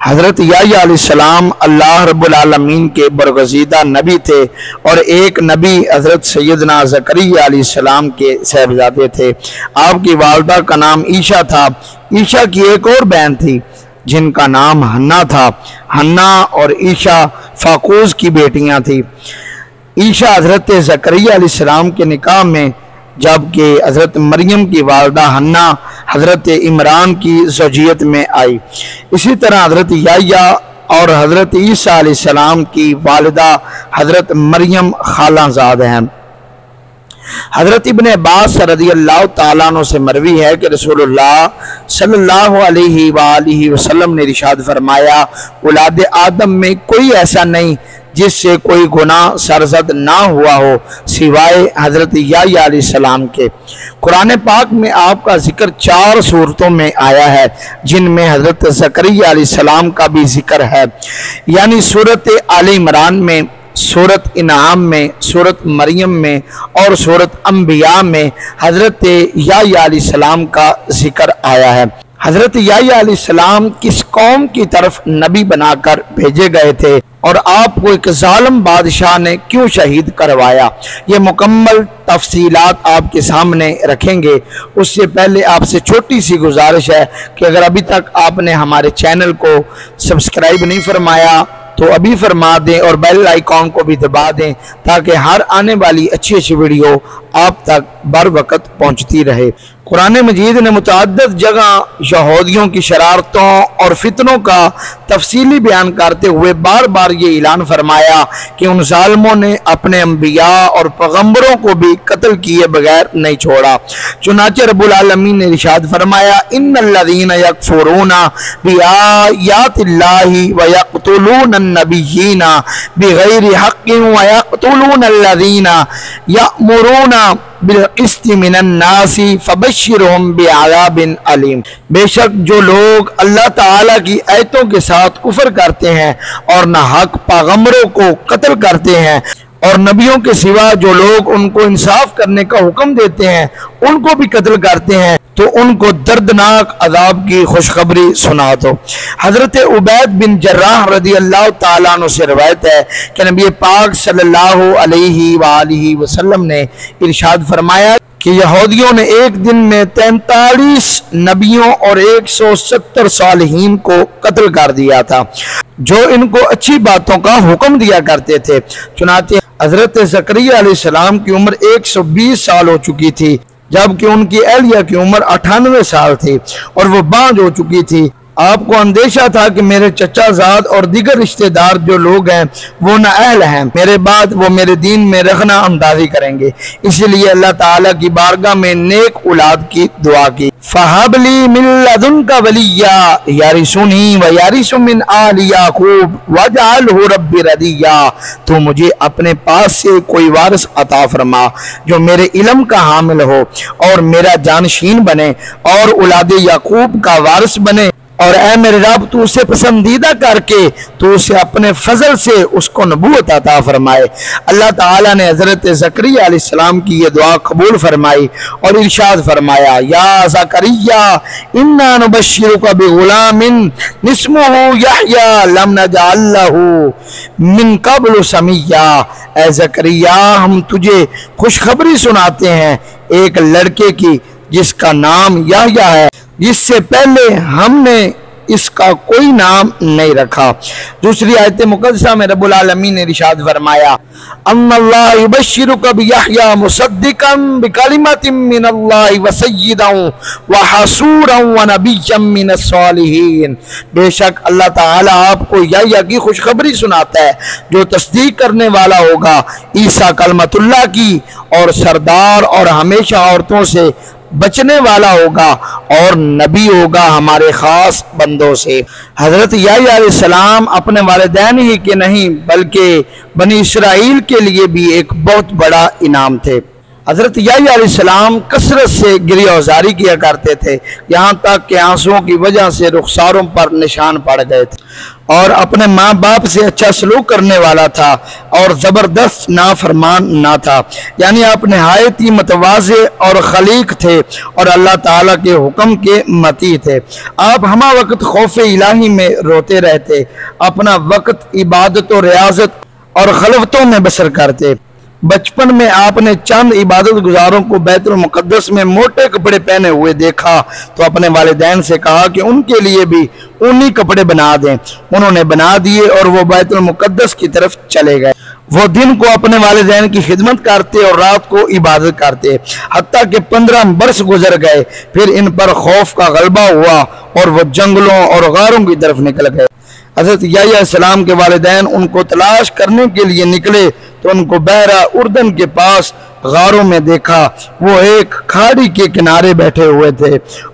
حضرت یحییٰ علیہ السلام اللہ رب العالمین کے برگزیدہ نبی تھے اور ایک نبی حضرت سیدنا زکریا علیہ السلام کے صاحبزادے تھے۔ آپ کی والدہ کا نام عیشا تھا۔ عیشا کی ایک اور بہن تھی جن کا نام حنا تھا۔ حنا اور عیشا فاقوس کی بیٹیاں تھیں۔ عیشا حضرت زکریا علیہ السلام کے نکاح میں، جبکہ حضرت مریم کی والدہ حنا حضرت عمران کی زوجیت میں آئی۔ اسی طرح حضرت یحییٰ اور حضرت عیسیٰ علیہ السلام کی والدہ حضرت مریم خالہ زاد ہیں۔ حضرت ابن عباس رضی اللہ تعالیٰ عنہ سے مروی ہے کہ رسول اللہ صلی اللہ علیہ وآلہ وسلم نے ارشاد فرمایا، اولاد آدم میں کوئی ایسا نہیں جس سے کوئی گناہ سرزد نہ ہوا ہو سوائے حضرت یحییٰ علیہ السلام کے۔ قرآن پاک میں آپ کا ذکر 4 صورتوں میں آیا ہے جن میں حضرت زکریا علیہ السلام کا بھی ذکر ہے، یعنی سورت آل عمران میں، سورت انعام میں، سورت مریم میں اور سورت انبیاء میں حضرت یحییٰ علیہ السلام کا ذکر آیا ہے۔ حضرت یحییٰ علیہ السلام کس قوم کی طرف نبی بنا کر بھیجے گئے تھے اور آپ کو ایک ظالم بادشاہ نے کیوں شہید کروایا، یہ مکمل تفصیلات آپ کے سامنے رکھیں گے۔ اس سے پہلے آپ سے چھوٹی سی گزارش ہے کہ اگر ابھی تک آپ نے ہمارے چینل کو سبسکرائب نہیں فرمایا تو ابھی فرما دیں اور بیل آئیکن کو بھی دبا دیں تاکہ ہر آنے والی اچھی ویڈیو آپ تک بر وقت پہنچتی رہے۔ قرآن مجید نے متعدد جگہ یہودیوں کی شرارتوں اور فتنوں کا تفصیلی بیان کرتے ہوئے بار بار یہ اعلان فرمایا کہ ان ظالموں نے اپنے انبیاء اور پیغمبروں کو بھی قتل کیے بغیر نہیں چھوڑا۔ چنانچہ رب العالمین نے ارشاد فرمایا، ان الذین یکفرون بآیات اللہ ویقتلون النبیین بغیر حق ویقتلون الذین یأمرون بالقسط من الناس فبشرهم بعذاب علیم۔ بے شک جو لوگ اللہ تعالیٰ کی آیتوں کے ساتھ کفر کرتے ہیں اور ناحق پیغمبروں کو قتل کرتے ہیں اور نبیوں کے سوا جو لوگ ان کو انصاف کرنے کا حکم دیتے ہیں ان کو بھی قتل کرتے ہیں تو ان کو دردناک عذاب کی خوشخبری سنا دو۔ حضرت عبید بن جراح رضی اللہ تعالیٰ عنہ سے روایت ہے کہ نبی پاک صلی اللہ علیہ وآلہ وسلم نے ارشاد فرمایا کہ یہودیوں نے ایک دن میں 43 نبیوں اور 170 صالحین کو قتل کر دیا تھا جو ان کو اچھی باتوں کا حکم دیا کرتے تھے۔ چنانچہ حضرت زکریا علیہ السلام کی عمر 120 سال ہو چکی تھی جبکہ ان کی اہلیہ کی عمر 98 سال تھی اور وہ بانجھ ہو چکی تھی۔ آپ کو اندیشہ تھا کہ میرے چچا زاد اور دیگر رشتہ دار جو لوگ ہیں وہ نااہل ہیں، میرے بعد وہ میرے دین میں رخنہ اندازی کریں گے، اسی لیے اللہ تعالیٰ کی بارگاہ میں نیک اولاد کی دعا کی۔ فَهَبْ لِي مِن لَّدُنْكَ وَلِيًّا يَرِثُنِي وَيَرِثُ مِنْ آلِ یعقوب وَاجْعَلْهُ رَبِّ رَضِیًّا، تو مجھے اپنے پاس سے کوئی وارث عطا فرما جو میرے علم کا حامل ہو اور میرا جانشین بنے اور اولاد یعقوب کا وارث بنے، اور اے میرے رب تو اسے پسندیدہ کر کے تو اسے اپنے فضل سے اس کو نبوت عطا فرمائے۔ اللہ تعالیٰ نے حضرت زکریا علیہ السلام کی یہ دعا قبول فرمائی اور ارشاد فرمایا، یا زکریا انا نبشرک بغلام اسمہ یحییٰ لم نجعل لہ من قبل سمیا۔ اے زکریا ہم تجھے خوشخبری سناتے ہیں ایک لڑکے کی جس کا نام یحییٰ ہے، جس سے پہلے ہم نے اس کا کوئی نام نہیں رکھا۔ دوسری آیت مقدسہ میں رب العالمین نے ارشاد فرمایا، ان اللہ یبشرک بیحییٰ مصدقا بکلمۃ من اللہ وسیدا وحصورا ونبیا من الصالحین۔ بے شک اللہ تعالیٰ آپ کو یحییٰ کی خوشخبری سناتا ہے جو تصدیق کرنے والا ہوگا عیسیٰ کلمۃ اللہ کی، اور سردار اور ہمیشہ عورتوں سے بچنے والا ہوگا اور نبی ہوگا ہمارے خاص بندوں سے۔ حضرت یحییٰ علیہ السلام اپنے والدین ہی کے نہیں بلکہ بنی اسرائیل کے لیے بھی ایک بہت بڑا انعام تھے۔ حضرت یحییٰ علیہ السلام کثرت سے گریہ وزاری کیا کرتے تھے، یہاں تک کہ آنسوؤں کی وجہ سے رخساروں پر نشان پڑ گئے تھے، اور اپنے ماں باپ سے اچھا سلوک کرنے والا تھا اور زبردست نافرمان نہ تھا، یعنی آپ نہایت ہی متواضع اور خلیق تھے اور اللہ تعالیٰ کے حکم کے مطیع تھے۔ آپ ہمہ وقت خوف الہی میں روتے رہتے، اپنا وقت عبادت و ریاضت اور خلوتوں میں بسر کرتے۔ بچپن میں آپ نے چند عبادت گزاروں کو بیت المقدس میں موٹے کپڑے پہنے ہوئے دیکھا تو اپنے والدین سے کہا کہ ان کے لیے بھی اونی کپڑے بنا دیں۔ انہوں نے بنا دیے اور وہ بیت المقدس کی طرف چلے گئے۔ وہ دن کو اپنے والدین کی خدمت کرتے اور رات کو عبادت کرتے، حتیٰ کہ 15 برس گزر گئے۔ پھر ان پر خوف کا غلبہ ہوا اور وہ جنگلوں اور غاروں کی طرف نکل گئے۔ حضرت یحییٰ علیہ السلام کے والدین ان کو تلاش کرنے کے لیے نکلے تو ان کو بحیرہ اردن کے پاس غاروں میں دیکھا۔ وہ ایک کھاڑی کے کنارے بیٹھے ہوئے تھے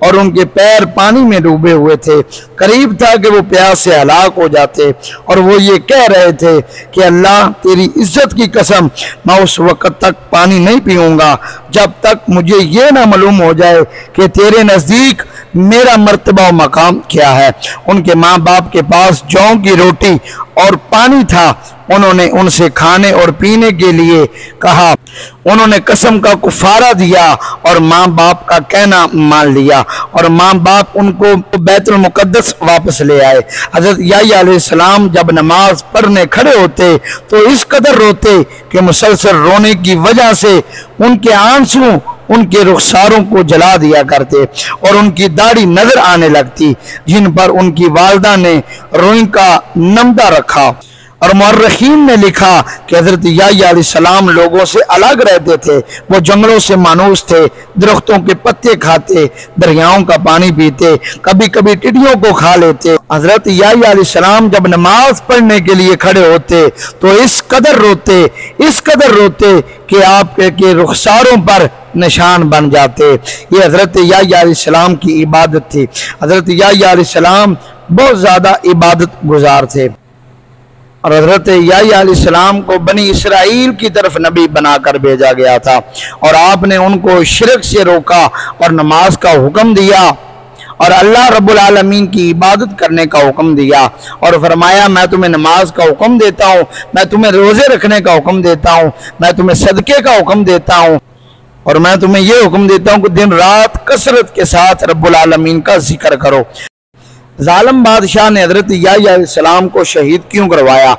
اور ان کے پیر پانی میں ڈوبے ہوئے تھے۔ قریب تھا کہ وہ پیاس سے ہلاک ہو جاتے، اور وہ یہ کہہ رہے تھے کہ اللہ تیری عزت کی قسم، میں اس وقت تک پانی نہیں پیوں گا جب تک مجھے یہ نہ معلوم ہو جائے کہ تیرے نزدیک میرا مرتبہ و مقام کیا ہے۔ ان کے ماں باپ کے پاس جوں کی روٹی اور پانی تھا، انہوں نے ان سے کھانے اور پینے کے لیے کہا۔ انہوں نے قسم کا کفارہ دیا اور ماں باپ کا کہنا مان لیا، اور ماں باپ ان کو بیت المقدس واپس لے آئے۔ حضرت یحییٰ علیہ السلام جب نماز پڑھنے کھڑے ہوتے تو اس قدر روتے کہ مسلسل رونے کی وجہ سے ان کے آنسو ان کے رخساروں کو جلا دیا کرتے اور ان کی داڑھی نظر آنے لگتی، جن پر ان کی والدہ نے روئی کا نمدہ رکھا۔ اور مورخین نے لکھا کہ حضرت یحییٰ علیہ السلام لوگوں سے الگ رہتے تھے، وہ جنگلوں سے مانوس تھے، درختوں کے پتے کھاتے، دریاؤں کا پانی پیتے، کبھی کبھی ٹڈیوں کو کھا لیتے۔ حضرت یحییٰ علیہ السلام جب نماز پڑھنے کے لیے کھڑے ہوتے تو اس قدر روتے کہ آپ کے رخساروں پر نشان بن جاتے۔ یہ حضرت یحییٰ علیہ السلام کی عبادت تھی۔ حضرت یحییٰ علیہ السلام بہت زیادہ عبادت گزار تھے، اور حضرت یحییٰ علیہ السلام کو بنی اسرائیل کی طرف نبی بنا کر بھیجا گیا تھا، اور آپ نے ان کو شرک سے روکا اور نماز کا حکم دیا اور اللہ رب العالمین کی عبادت کرنے کا حکم دیا، اور فرمایا میں تمہیں نماز کا حکم دیتا ہوں، میں تمہیں روزے رکھنے کا حکم دیتا ہوں، میں تمہیں صدقے کا حکم دیتا ہوں، اور میں تمہیں یہ حکم دیتا ہوں کہ دن رات کثرت کے ساتھ رب العالمین کا ذکر کرو۔ ظالم بادشاہ نے حضرت یحییٰ علیہ السلام کو شہید کیوں کروایا؟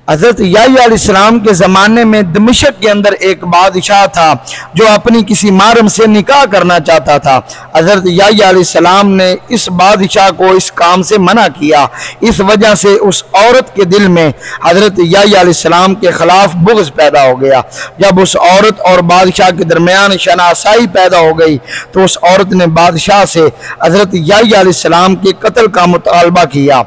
حضرت یحییٰ علیہ السلام کے زمانے میں دمشق کے اندر ایک بادشاہ تھا جو اپنی کسی محرم سے نکاح کرنا چاہتا تھا۔ حضرت یحییٰ علیہ السلام نے اس بادشاہ کو اس کام سے منع کیا۔ اس وجہ سے اس عورت کے دل میں حضرت یحییٰ علیہ السلام کے خلاف بغض پیدا ہو گیا۔ جب اس عورت اور بادشاہ کے درمیان شناسائی پیدا ہو گئی تو اس عورت نے بادشاہ سے حضرت یحییٰ علیہ السلام کے قتل کا مطالبہ کیا۔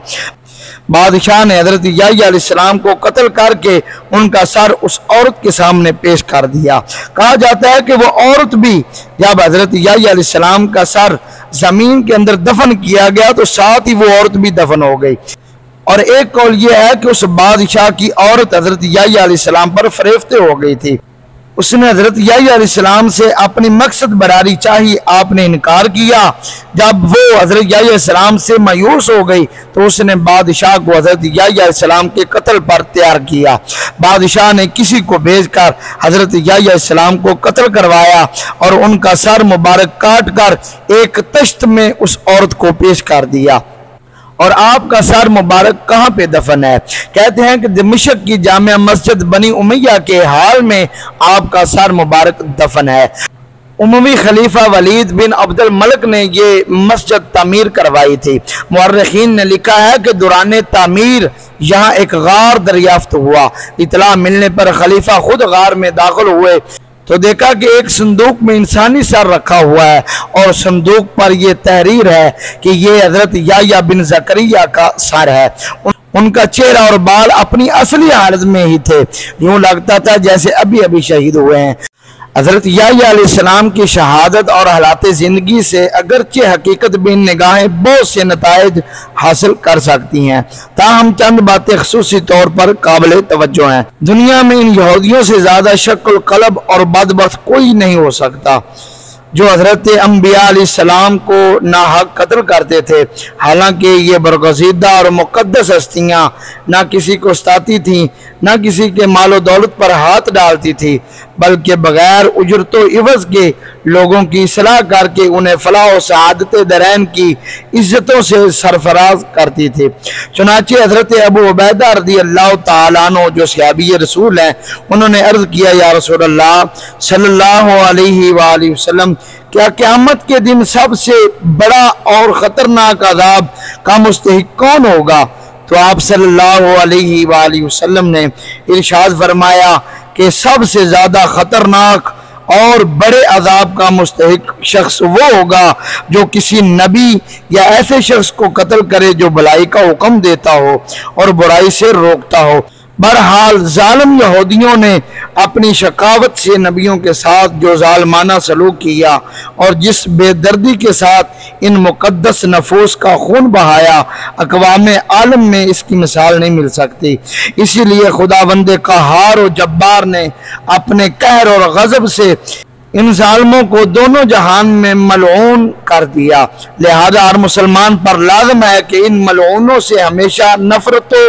بادشاہ نے حضرت یحییٰ علیہ السلام کو قتل کر کے ان کا سر اس عورت کے سامنے پیش کر دیا۔ کہا جاتا ہے کہ وہ عورت بھی جب حضرت یحییٰ علیہ السلام کا سر زمین کے اندر دفن کیا گیا تو ساتھ ہی وہ عورت بھی دفن ہو گئی۔ اور ایک قول یہ ہے کہ اس بادشاہ کی عورت حضرت یحییٰ علیہ السلام پر فریفتے ہو گئی تھی۔ اس نے حضرت یحییٰ علیہ السلام سے اپنی مقصد براری چاہی، آپ نے انکار کیا۔ جب وہ حضرت یحییٰ علیہ السلام سے مایوس ہو گئی تو اس نے بادشاہ کو حضرت یحییٰ علیہ السلام کے قتل پر تیار کیا۔ بادشاہ نے کسی کو بھیج کر حضرت یحییٰ علیہ السلام کو قتل کروایا اور ان کا سر مبارک کاٹ کر ایک تشت میں اس عورت کو پیش کر دیا۔ اور آپ کا سر مبارک کہاں پہ دفن ہے؟ کہتے ہیں کہ دمشق کی جامع مسجد بنی امیہ کے حال میں آپ کا سر مبارک دفن ہے۔ اموی خلیفہ ولید بن عبد الملک نے یہ مسجد تعمیر کروائی تھی۔ مورخین نے لکھا ہے کہ دوران تعمیر یہاں ایک غار دریافت ہوا۔ اطلاع ملنے پر خلیفہ خود غار میں داخل ہوئے تو دیکھا کہ ایک صندوق میں انسانی سر رکھا ہوا ہے، اور صندوق پر یہ تحریر ہے کہ یہ حضرت یحییٰ بن زکریا کا سر ہے۔ ان کا چہرہ اور بال اپنی اصلی حالت میں ہی تھے، یوں لگتا تھا جیسے ابھی ابھی شہید ہوئے ہیں۔ حضرت یحییٰ علیہ السلام کی شہادت اور حالات زندگی سے اگرچہ حقیقت بین نگاہیں بہت سے نتائج حاصل کر سکتی ہیں، تاہم چند باتیں خصوصی طور پر قابل توجہ ہیں۔ دنیا میں ان یہودیوں سے زیادہ شک القلب اور بدبخت کوئی نہیں ہو سکتا جو حضرت انبیاء علیہ السلام کو ناحق قتل کرتے تھے، حالانکہ یہ برگزیدہ اور مقدس ہستیاں نہ کسی کو ستاتی تھیں، نہ کسی کے مال و دولت پر ہاتھ ڈالتی تھی، بلکہ بغیر اجرت و عوض کے لوگوں کی اصلاح کر کے انہیں فلاح و سعادت دارین کی عزتوں سے سرفراز کرتی تھی۔ چنانچہ حضرت ابو عبیدہ رضی اللہ تعالیٰ عنہ جو صحابی رسول ہیں، انہوں نے عرض کیا، یا رسول اللہ صلی اللہ علیہ وآلہ وسلم، کیا قیامت کے دن سب سے بڑا اور خطرناک عذاب کا مستحق کون ہوگا؟ تو آپ صلی اللہ علیہ وآلہ وسلم نے ارشاد فرمایا کہ سب سے زیادہ خطرناک اور بڑے عذاب کا مستحق شخص وہ ہوگا جو کسی نبی یا ایسے شخص کو قتل کرے جو بھلائی کا حکم دیتا ہو اور برائی سے روکتا ہو۔ بہرحال ظالم یہودیوں نے اپنی شقاوت سے نبیوں کے ساتھ جو ظالمانہ سلوک کیا اور جس بے دردی کے ساتھ ان مقدس نفوس کا خون بہایا، اقوام عالم میں اس کی مثال نہیں مل سکتی۔ اسی لیے خداوند قہار و جبار نے اپنے قہر اور غضب سے ان ظالموں کو دونوں جہان میں ملعون کر دیا، لہذا ہر مسلمان پر لازم ہے کہ ان ملعونوں سے ہمیشہ نفرت و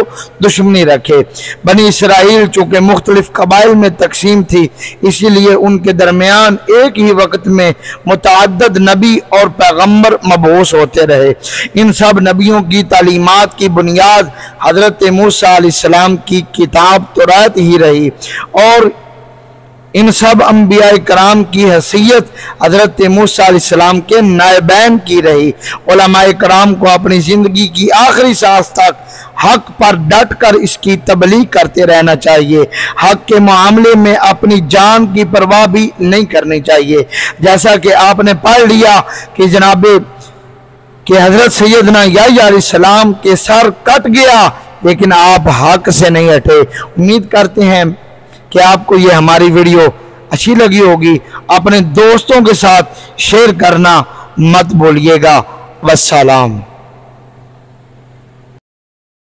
دشمنی رکھے۔ بنی اسرائیل چونکہ مختلف قبائل میں تقسیم تھی، اسی لیے ان کے درمیان ایک ہی وقت میں متعدد نبی اور پیغمبر مبعوث ہوتے رہے۔ ان سب نبیوں کی تعلیمات کی بنیاد حضرت موسیٰ علیہ السلام کی کتاب تورات ہی رہی، اور ان سب انبیاء کرام کی حیثیت حضرت موسیٰ علیہ السلام کے نائبین کی رہی۔ علماء کرام کو اپنی زندگی کی آخری سانس تک حق پر ڈٹ کر اس کی تبلیغ کرتے رہنا چاہیے۔ حق کے معاملے میں اپنی جان کی پرواہ بھی نہیں کرنی چاہیے، جیسا کہ آپ نے پڑھ لیا کہ جناب کہ حضرت سیدنا یحییٰ علیہ السلام کے سر کٹ گیا لیکن آپ حق سے نہیں ہٹے۔ امید کرتے ہیں کہ آپ کو یہ ہماری ویڈیو اچھی لگی ہوگی۔ اپنے دوستوں کے ساتھ شیئر کرنا مت بھولیے گا۔ والسلام۔